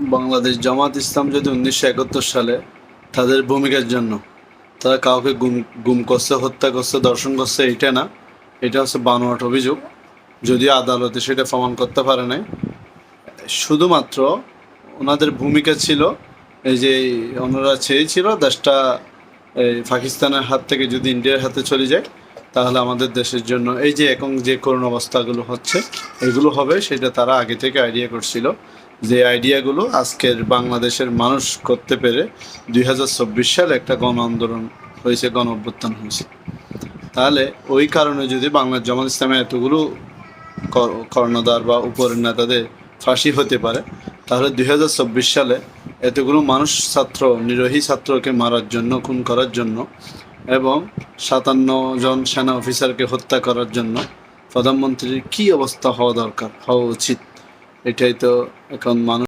বাংলাদেশ জামাত ইসলাম যদি 1971 সালে তাদের ভূমিকার জন্য তারা কাউকে গুম গুম করছে, হত্যা করছে, ধর্ষণ করছে, এটা না, এটা হচ্ছে বানোয়াট অভিযোগ। যদিও আদালতে সেটা প্রমাণ করতে পারে নাই। শুধুমাত্র ওনাদের ভূমিকা ছিল এই যে ওনারা চেয়েছিল দেশটা এই পাকিস্তানের হাত থেকে যদি ইন্ডিয়ার হাতে চলে যায়, তাহলে আমাদের দেশের জন্য এই যে এখন যে করুণ অবস্থাগুলো হচ্ছে এগুলো হবে, সেটা তারা আগে থেকে আইডিয়া করছিল। যে আইডিয়াগুলো আজকের বাংলাদেশের মানুষ করতে পেরে 2024 সালে একটা গণ আন্দোলন হয়েছে, গণ অভ্যুত্থান হয়েছে। তাহলে ওই কারণে যদি বাংলার জামাত ইসলামের এতগুলো কর্ণধার বা উপরের নেতাদের ফাঁসি হতে পারে, তাহলে 2024 সালে এতগুলো মানুষ, ছাত্র, নিরীহ ছাত্রকে মারার জন্য, খুন করার জন্য এবং 57 জন সেনা অফিসারকে হত্যা করার জন্য প্রধানমন্ত্রীর কী অবস্থা হওয়া দরকার, হওয়া উচিত, এটাই তো এখন মানুষ